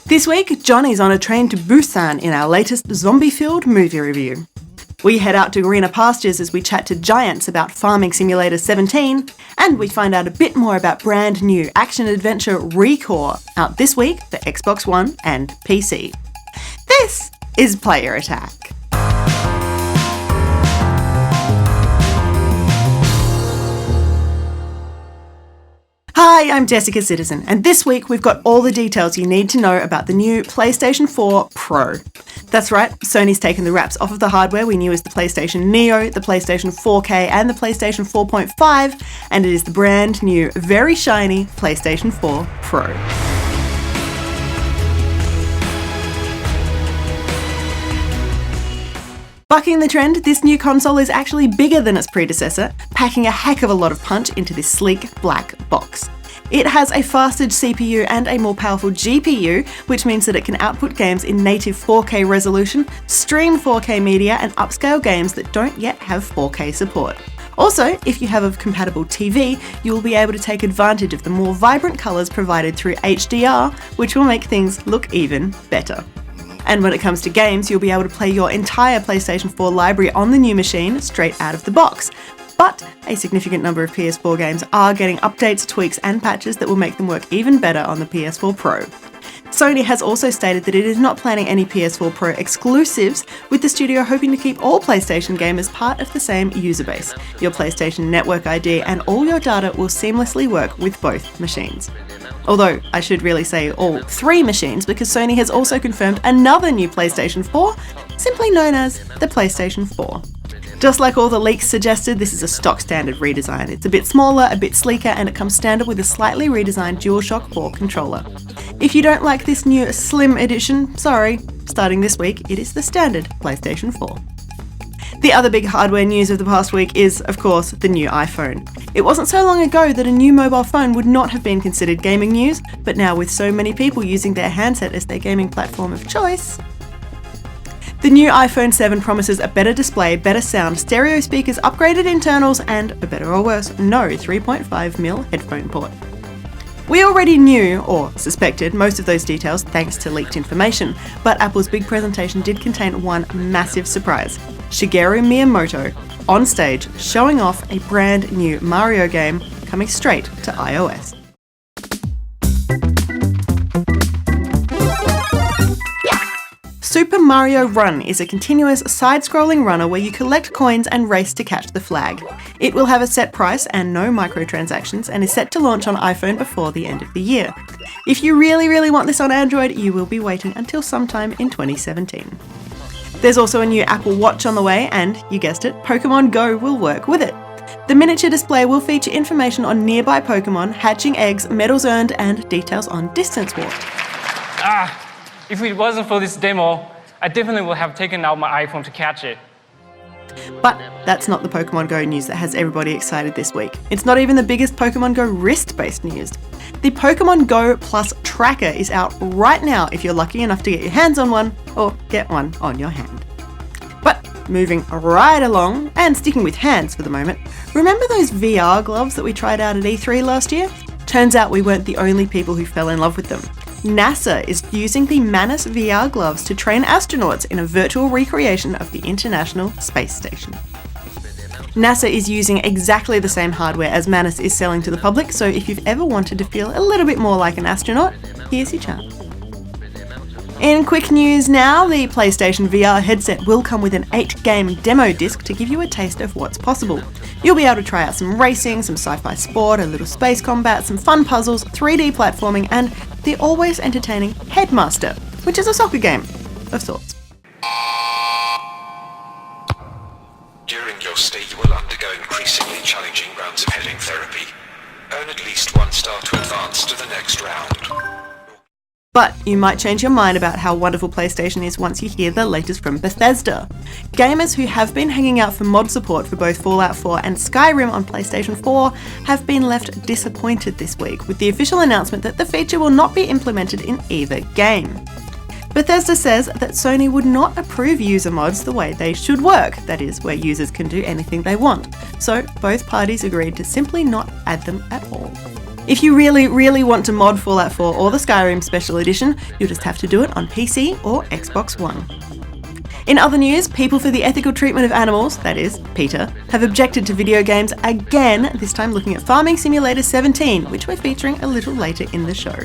This week, Johnny's on a train to Busan in our latest zombie-filled movie review. We head out to greener pastures as we chat to giants about Farming Simulator 17, and we find out a bit more about brand new action-adventure ReCore, out this week for Xbox One and PC. This is Player Attack. Hi, I'm Jessica Citizen, and this week we've got all the details you need to know about the new PlayStation 4 Pro. That's right, Sony's taken the wraps off of the hardware we knew as the PlayStation Neo, the PlayStation 4K and the PlayStation 4.5, and it is the brand new, very shiny PlayStation 4 Pro. Bucking the trend, this new console is actually bigger than its predecessor, packing a heck of a lot of punch into this sleek black box. It has a faster CPU and a more powerful GPU, which means that it can output games in native 4K resolution, stream 4K media, and upscale games that don't yet have 4K support. Also, if you have a compatible TV, you will be able to take advantage of the more vibrant colours provided through HDR, which will make things look even better. And when it comes to games, you'll be able to play your entire PlayStation 4 library on the new machine straight out of the box. But a significant number of PS4 games are getting updates, tweaks and patches that will make them work even better on the PS4 Pro. Sony has also stated that it is not planning any PS4 Pro exclusives, with the studio hoping to keep all PlayStation gamers part of the same user base. Your PlayStation Network ID and all your data will seamlessly work with both machines. Although, I should really say all three machines, because Sony has also confirmed another new PlayStation 4, simply known as the PlayStation 4. Just like all the leaks suggested, this is a stock standard redesign. It's a bit smaller, a bit sleeker, and it comes standard with a slightly redesigned DualShock 4 controller. If you don't like this new slim edition, sorry, starting this week, it is the standard PlayStation 4. The other big hardware news of the past week is, of course, the new iPhone. It wasn't so long ago that a new mobile phone would not have been considered gaming news, but now with so many people using their handset as their gaming platform of choice, the new iPhone 7 promises a better display, better sound, stereo speakers, upgraded internals, and, for better or worse, no 3.5mm headphone port. We already knew, or suspected, most of those details thanks to leaked information, but Apple's big presentation did contain one massive surprise. Shigeru Miyamoto, on stage, showing off a brand new Mario game coming straight to iOS. Super Mario Run is a continuous side-scrolling runner where you collect coins and race to catch the flag. It will have a set price and no microtransactions, and is set to launch on iPhone before the end of the year. If you really want this on Android, you will be waiting until sometime in 2017. There's also a new Apple Watch on the way, and, you guessed it, Pokemon Go will work with it. The miniature display will feature information on nearby Pokemon, hatching eggs, medals earned, and details on distance walked. If it wasn't for this demo, I definitely would have taken out my iPhone to catch it. But that's not the Pokemon Go news that has everybody excited this week. It's not even the biggest Pokemon Go wrist-based news. The Pokemon Go Plus tracker is out right now if you're lucky enough to get your hands on one, or get one on your hand. But moving right along, and sticking with hands for the moment, remember those VR gloves that we tried out at E3 last year? Turns out we weren't the only people who fell in love with them. NASA is using the Manus VR gloves to train astronauts in a virtual recreation of the International Space Station. NASA is using exactly the same hardware as Manus is selling to the public, so if you've ever wanted to feel a little bit more like an astronaut, here's your chance. In quick news now, the PlayStation VR headset will come with an 8-game demo disc to give you a taste of what's possible. You'll be able to try out some racing, some sci-fi sport, a little space combat, some fun puzzles, 3D platforming, and the always entertaining Headmaster, which is a soccer game of sorts. During your stay, you will undergo increasingly challenging rounds of heading therapy. Earn at least 1 star to advance to the next round. But you might change your mind about how wonderful PlayStation is once you hear the latest from Bethesda. Gamers who have been hanging out for mod support for both Fallout 4 and Skyrim on PlayStation 4 have been left disappointed this week with the official announcement that the feature will not be implemented in either game. Bethesda says that Sony would not approve user mods the way they should work, that is, where users can do anything they want. So both parties agreed to simply not add them at all. If you really want to mod Fallout 4 or the Skyrim Special Edition, you'll just have to do it on PC or Xbox One. In other news, people for the ethical treatment of animals, that is, PETA, have objected to video games again, this time looking at Farming Simulator 17, which we're featuring a little later in the show.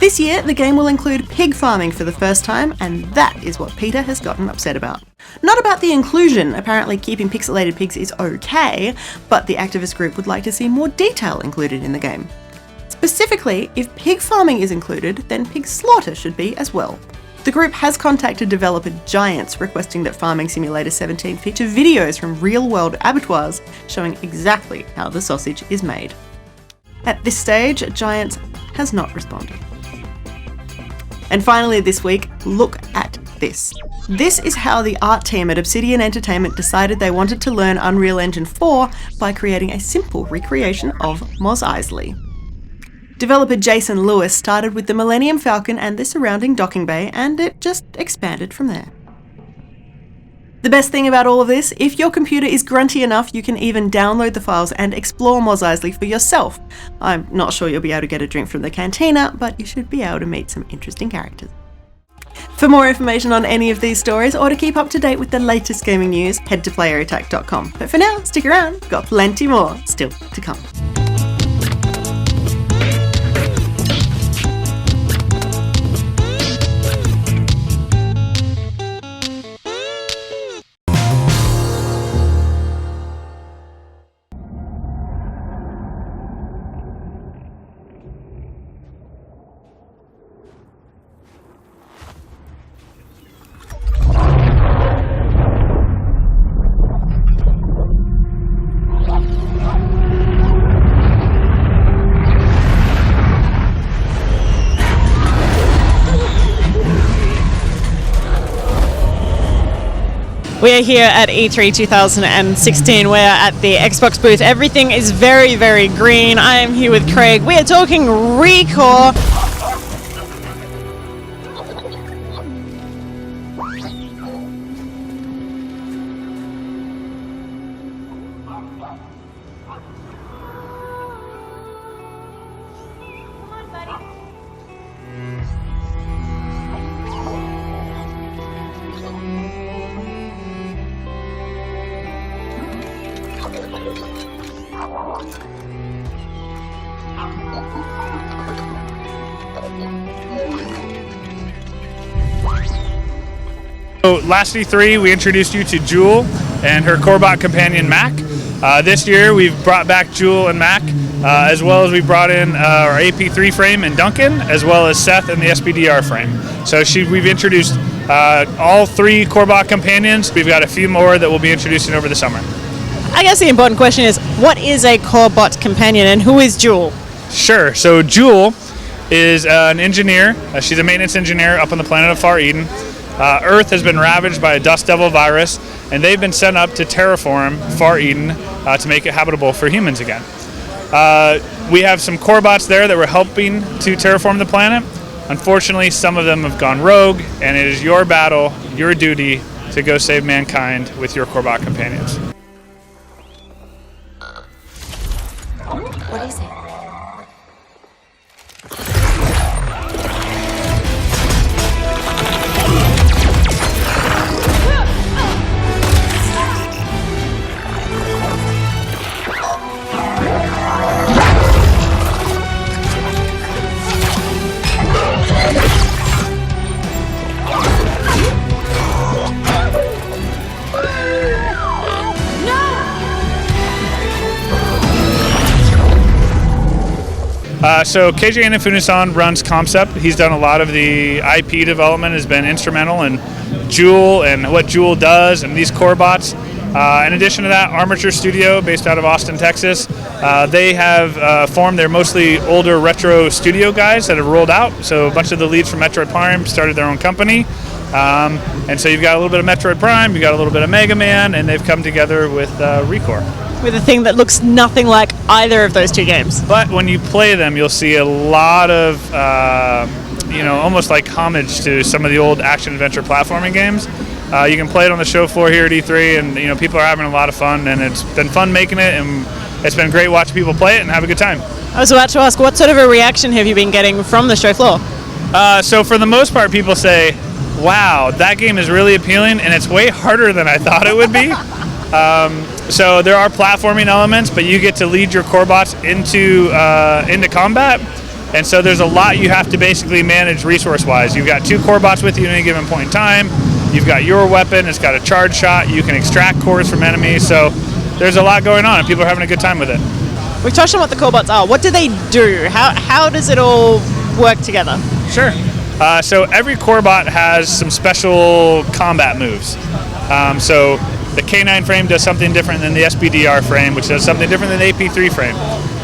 This year, the game will include pig farming for the first time, and that is what PETA has gotten upset about. Not about the inclusion, apparently keeping pixelated pigs is okay, but the activist group would like to see more detail included in the game. Specifically, if pig farming is included, then pig slaughter should be as well. The group has contacted developer Giants requesting that Farming Simulator 17 feature videos from real-world abattoirs showing exactly how the sausage is made. At this stage, Giants has not responded. And finally this week, look at this. This is how the art team at Obsidian Entertainment decided they wanted to learn Unreal Engine 4 by creating a simple recreation of Mos Eisley. Developer Jason Lewis started with the Millennium Falcon and the surrounding docking bay, and it just expanded from there. The best thing about all of this, if your computer is grunty enough, you can even download the files and explore Mos Eisley for yourself. I'm not sure you'll be able to get a drink from the cantina, but you should be able to meet some interesting characters. For more information on any of these stories, or to keep up to date with the latest gaming news, head to playerattack.com. But for now, stick around, we've got plenty more still to come. We are here at E3 2016. We're at the Xbox booth. Everything is very, very green. I am here with Craig. We are talking ReCore. So last E3 we introduced you to Joule and her Corebot companion Mac. This year we've brought back Joule and Mac, as well as we brought in our AP3 frame and Duncan, as well as Seth and the SBDR frame. So we've introduced all three Corebot companions. We've got a few more that we'll be introducing over the summer. I guess the important question is, what is a Corebot companion and who is Joule? Sure, so Joule is an engineer. She's a maintenance engineer up on the planet of Far Eden. Earth has been ravaged by a dust devil virus, and they've been sent up to terraform Far Eden to make it habitable for humans again. We have some Corebots there that we're helping to terraform the planet. Unfortunately, some of them have gone rogue, and it is your battle, your duty, to go save mankind with your Corebot companions. What is it? So KJ Inafune-san runs Concept. He's done a lot of the IP development, has been instrumental in Joule and what Joule does and these Corebots. In addition to that, Armature Studio, based out of Austin, Texas, they have formed their mostly older retro studio guys that have rolled out. So a bunch of the leads from Metroid Prime started their own company. And so you've got a little bit of Metroid Prime, you've got a little bit of Mega Man, and they've come together with ReCore. With a thing that looks nothing like either of those two games. But when you play them, you'll see a lot of, almost like homage to some of the old action-adventure platforming games. You can play it on the show floor here at E3, and people are having a lot of fun, and it's been fun making it, and it's been great watching people play it and have a good time. I was about to ask, what sort of a reaction have you been getting from the show floor? So for the most part, people say, wow, that game is really appealing and it's way harder than I thought it would be. So there are platforming elements, but you get to lead your core bots into combat. And so there's a lot you have to basically manage resource-wise. You've got 2 core bots with you at any given point in time. You've got your weapon. It's got a charge shot. You can extract cores from enemies. So there's a lot going on, and people are having a good time with it. We've touched on what the core bots are. What do they do? How does it all work together? Sure. So every core bot has some special combat moves. So the K9 frame does something different than the SBDR frame, which does something different than the AP3 frame.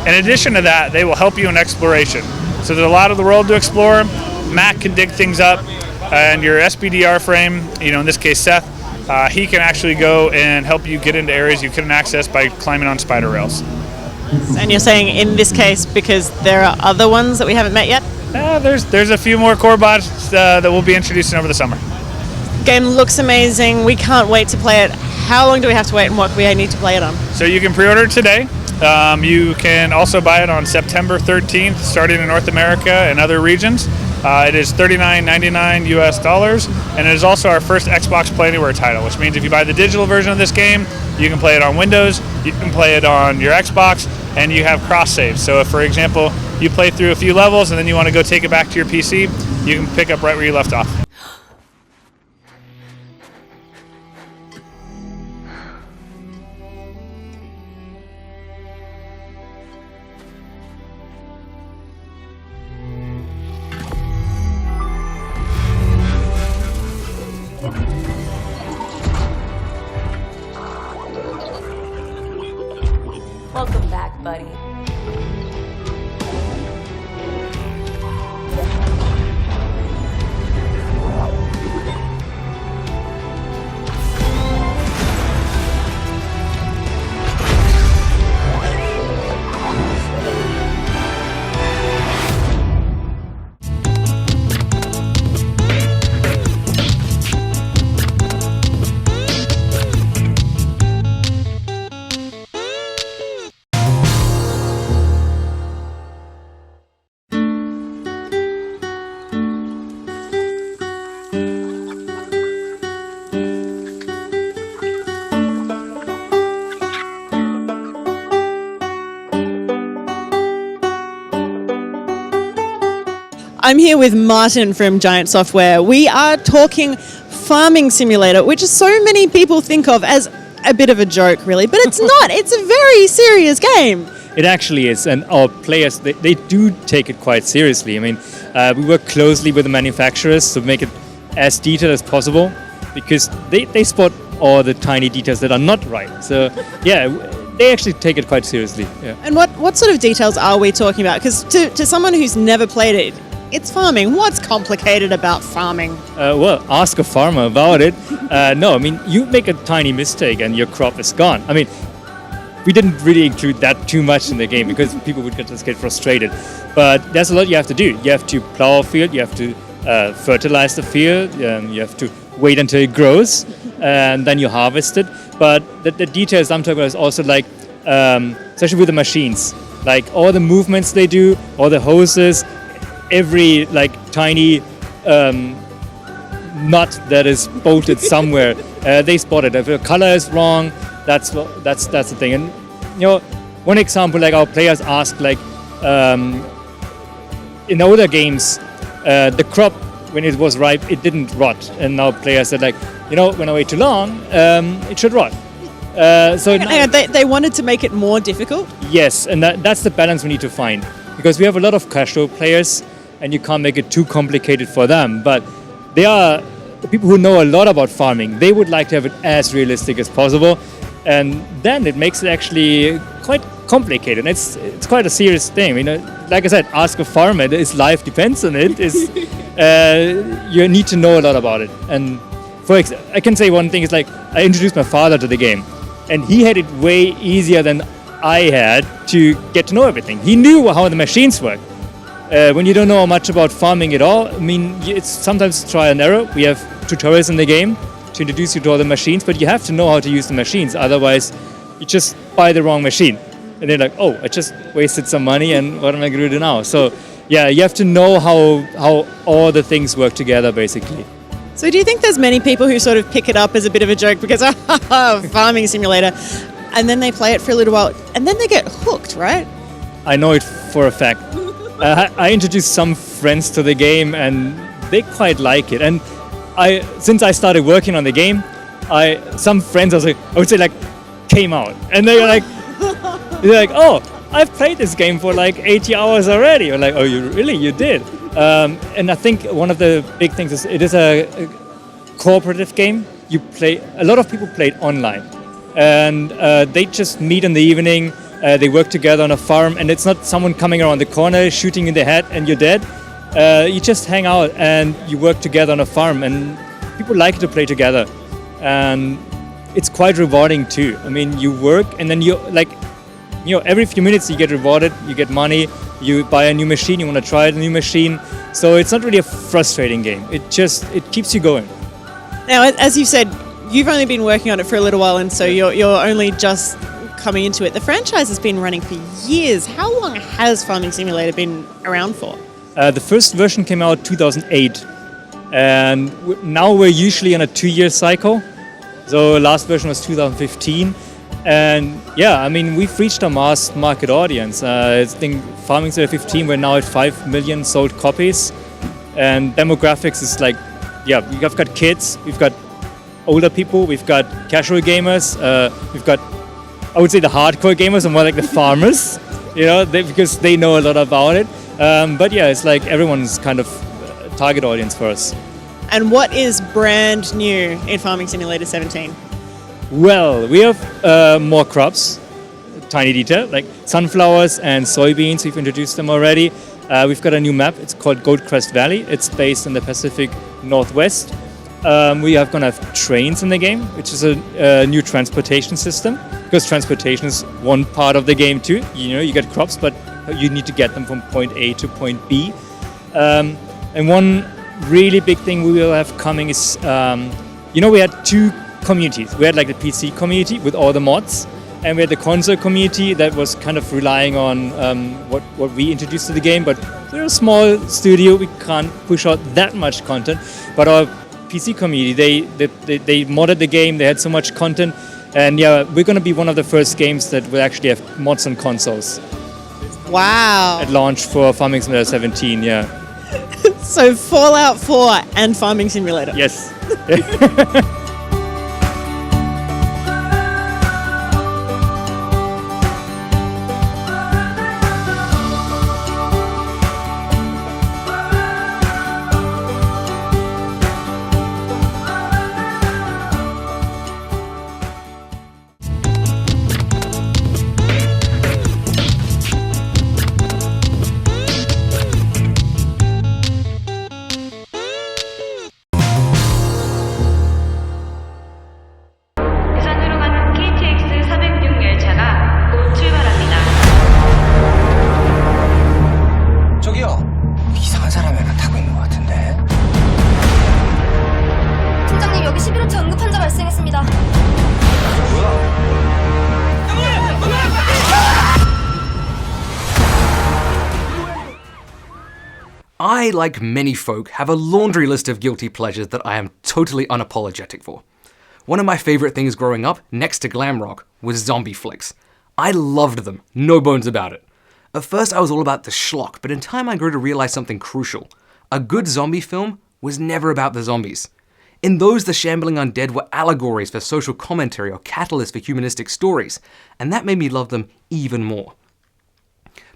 In addition to that, they will help you in exploration. So there's a lot of the world to explore. Mac can dig things up, and your SBDR frame, in this case Seth, he can actually go and help you get into areas you couldn't access by climbing on spider rails. And you're saying in this case because there are other ones that we haven't met yet? There's a few more core bots that we'll be introducing over the summer. Game looks amazing. We can't wait to play it. How long do we have to wait, and what do we need to play it on? So you can pre-order it today. You can also buy it on September 13th, starting in North America and other regions. It is $39.99 US, and it is also our first Xbox Play Anywhere title, which means if you buy the digital version of this game, you can play it on Windows, you can play it on your Xbox, and you have cross saves. So if, for example, you play through a few levels and then you want to go take it back to your PC, you can pick up right where you left off. Welcome back, buddy. I'm here with Martin from Giant Software. We are talking farming simulator, which so many people think of as a bit of a joke, really, but it's not. It's a very serious game. It actually is, and our players, they do take it quite seriously. I mean, we work closely with the manufacturers to make it as detailed as possible, because they spot all the tiny details that are not right. So, yeah, they actually take it quite seriously. Yeah. And what sort of details are we talking about? Because to someone who's never played it, it's farming. What's complicated about farming? Well, ask a farmer about it. No, I mean, you make a tiny mistake and your crop is gone. I mean, we didn't really include that too much in the game because people would just get frustrated. But there's a lot you have to do. You have to plow a field, you have to fertilize the field, you have to wait until it grows, and then you harvest it. But the details I'm talking about is also like, especially with the machines, like all the movements they do, all the hoses, every like tiny nut that is bolted somewhere, they spot it. If the color is wrong, that's the thing. And one example, like our players ask, like in older games, the crop when it was ripe, it didn't rot, and now players said like, when I wait too long, it should rot. So they wanted to make it more difficult. Yes, and that's the balance we need to find, because we have a lot of casual players, and you can't make it too complicated for them. But they are the people who know a lot about farming. They would like to have it as realistic as possible, and then it makes it actually quite complicated. It's quite a serious thing. Like I said, ask a farmer. His life depends on it. You need to know a lot about it. And I can say one thing is like I introduced my father to the game, and he had it way easier than I had to get to know everything. He knew how the machines work. When you don't know much about farming at all, I mean, it's sometimes trial and error. We have tutorials in the game to introduce you to all the machines, but you have to know how to use the machines. Otherwise, you just buy the wrong machine. and they're like, oh, I just wasted some money, and what am I going to do now? So yeah, you have to know how all the things work together, basically. So do you think there's many people who sort of pick it up as a bit of a joke because, farming simulator, and then they play it for a little while, and then they get hooked, right? I know it for a fact. I introduced some friends to the game, and they quite like it. And since I started working on the game, some friends I would say came out, and they're like, oh, I've played this game for like 80 hours already. Or like, oh, you did. And I think one of the big things is it is a cooperative game. A lot of people play it online, and they just meet in the evening. They work together on a farm, and it's not someone coming around the corner shooting in the head and you're dead. You just hang out and you work together on a farm, and people like to play together. And it's quite rewarding too. I mean, you work, and then every few minutes you get rewarded, you get money, you buy a new machine, you want to try a new machine. So it's not really a frustrating game. It keeps you going. Now, as you said, you've only been working on it for a little while, and so you're only just coming into it. The franchise has been running for years. How long has Farming Simulator been around for? The first version came out 2008, and now we're usually on a 2-year cycle. So last version was 2015. And yeah, I mean, we've reached a mass market audience. I think Farming Simulator 15, we're now at 5 million sold copies. And demographics is we've got kids, we've got older people, we've got casual gamers, we've got, I would say, the hardcore gamers are more like the farmers, because they know a lot about it. But yeah, it's like everyone's kind of target audience for us. And what is brand new in Farming Simulator 17? Well, we have more crops, tiny detail, like sunflowers and soybeans. We've introduced them already. We've got a new map. It's called Gold Crest Valley. It's based in the Pacific Northwest. We are going to have trains in the game, which is a new transportation system, because transportation is one part of the game too. You get crops, but you need to get them from point A to point B. And one really big thing we will have coming is, we had two communities. We had like the PC community with all the mods, and we had the console community that was kind of relying on what we introduced to the game. But we're a small studio, we can't push out that much content. But our PC community, they modded the game, they had so much content, and yeah, we're going to be one of the first games that will actually have mods on consoles. Wow. At launch for Farming Simulator 17, yeah. So Fallout 4 and Farming Simulator. Yes. 부산으로 가는 KTX 406 열차가 곧 출발합니다. 저기요, 이상한 사람이 하나 타고 있는 것 같은데. 팀장님, 여기 11호차 응급 환자 발생했습니다. I, like many folk, have a laundry list of guilty pleasures that I am totally unapologetic for. One of my favourite things growing up, next to glam rock, was zombie flicks. I loved them, no bones about it. At first I was all about the schlock, but in time I grew to realise something crucial. A good zombie film was never about the zombies. In those, the shambling undead were allegories for social commentary or catalysts for humanistic stories, and that made me love them even more.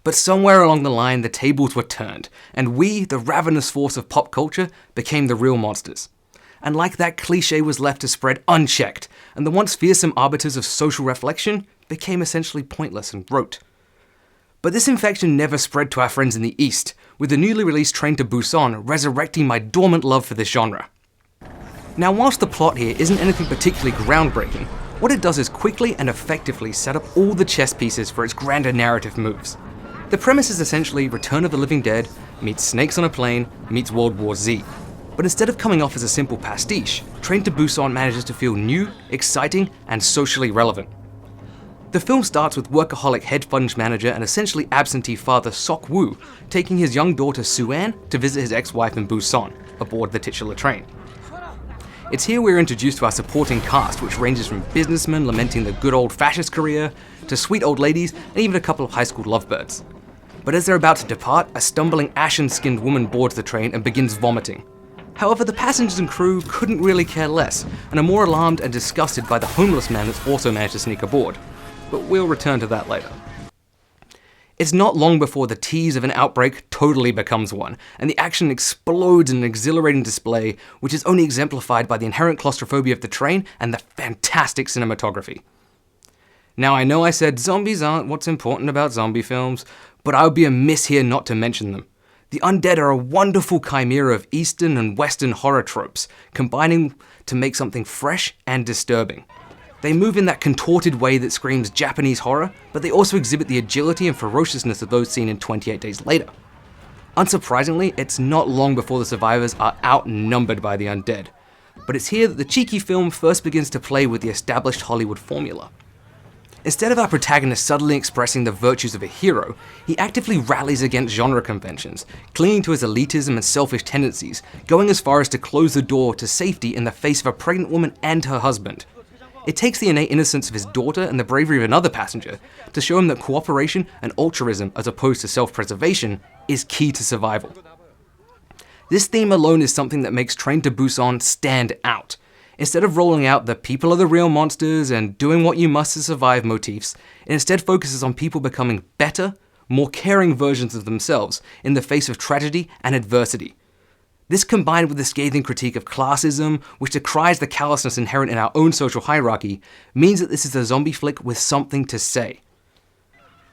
But somewhere along the line, the tables were turned, and we, the ravenous force of pop culture, became the real monsters. And like that, cliché was left to spread unchecked, and the once fearsome arbiters of social reflection became essentially pointless and rote. But this infection never spread to our friends in the East, with the newly released Train to Busan resurrecting my dormant love for this genre. Now, whilst the plot here isn't anything particularly groundbreaking, what it does is quickly and effectively set up all the chess pieces for its grander narrative moves. The premise is essentially Return of the Living Dead meets Snakes on a Plane meets World War Z. But instead of coming off as a simple pastiche, Train to Busan manages to feel new, exciting, and socially relevant. The film starts with workaholic hedge fund manager and essentially absentee father Sok Woo taking his young daughter Soo-an to visit his ex-wife in Busan, aboard the titular train. It's here we're introduced to our supporting cast, which ranges from businessmen lamenting the good old fascist career, to sweet old ladies, and even a couple of high school lovebirds. But as they're about to depart, a stumbling ashen-skinned woman boards the train and begins vomiting. However, the passengers and crew couldn't really care less, and are more alarmed and disgusted by the homeless man that's also managed to sneak aboard. But we'll return to that later. It's not long before the tease of an outbreak totally becomes one, and the action explodes in an exhilarating display, which is only exemplified by the inherent claustrophobia of the train and the fantastic cinematography. Now, I know I said zombies aren't what's important about zombie films, but I would be amiss here not to mention them. The undead are a wonderful chimera of Eastern and Western horror tropes, combining to make something fresh and disturbing. They move in that contorted way that screams Japanese horror, but they also exhibit the agility and ferociousness of those seen in 28 Days Later. Unsurprisingly, it's not long before the survivors are outnumbered by the undead, but it's here that the cheeky film first begins to play with the established Hollywood formula. Instead of our protagonist subtly expressing the virtues of a hero, he actively rallies against genre conventions, clinging to his elitism and selfish tendencies, going as far as to close the door to safety in the face of a pregnant woman and her husband. It takes the innate innocence of his daughter and the bravery of another passenger to show him that cooperation and altruism, as opposed to self-preservation, is key to survival. This theme alone is something that makes Train to Busan stand out. Instead of rolling out the people are the real monsters and doing what you must to survive motifs, it instead focuses on people becoming better, more caring versions of themselves in the face of tragedy and adversity. This, combined with the scathing critique of classism, which decries the callousness inherent in our own social hierarchy, means that this is a zombie flick with something to say.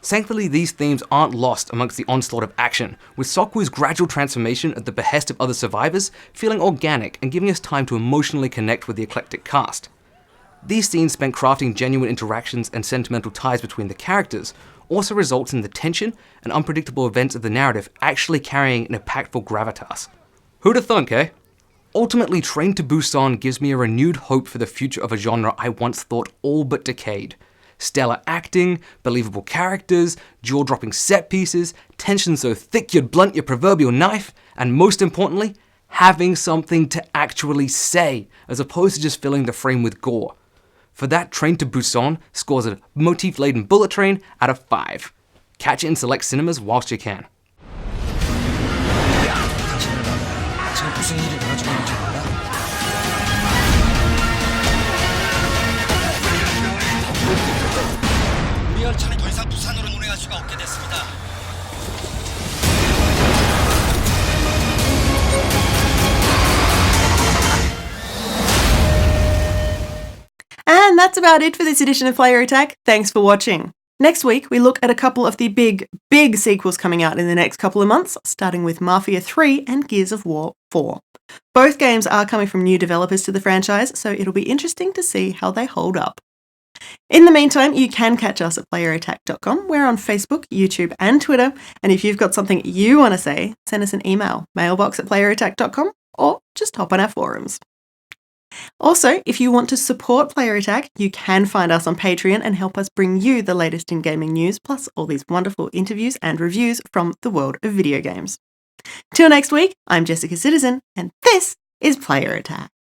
Thankfully, these themes aren't lost amongst the onslaught of action, with Sok-woo's gradual transformation at the behest of other survivors feeling organic and giving us time to emotionally connect with the eclectic cast. These scenes spent crafting genuine interactions and sentimental ties between the characters also results in the tension and unpredictable events of the narrative actually carrying an impactful gravitas. Who'da thunk, eh? Ultimately, Train to Busan gives me a renewed hope for the future of a genre I once thought all but decayed. Stellar acting, believable characters, jaw-dropping set pieces, tension so thick you'd blunt your proverbial knife, and most importantly, having something to actually say, as opposed to just filling the frame with gore. For that, Train to Busan scores a motif-laden bullet train out of 5. Catch it in select cinemas whilst you can. 지금 무슨 일이 벌어지고 있는지 몰라? 우리 열차는 더 이상 부산으로 운행할 수가 없게 됐습니다. And that's about it for this edition of Player Attack. Thanks for watching. Next week, we look at a couple of the big sequels coming out in the next couple of months, starting with Mafia 3 and Gears of War 4. Both games are coming from new developers to the franchise, so it'll be interesting to see how they hold up. In the meantime, you can catch us at playerattack.com. We're on Facebook, YouTube, and Twitter. And if you've got something you want to say, send us an email, mailbox@playerattack.com, or just hop on our forums. Also, if you want to support Player Attack, you can find us on Patreon and help us bring you the latest in gaming news, plus all these wonderful interviews and reviews from the world of video games. Till next week, I'm Jessica Citizen, and this is Player Attack.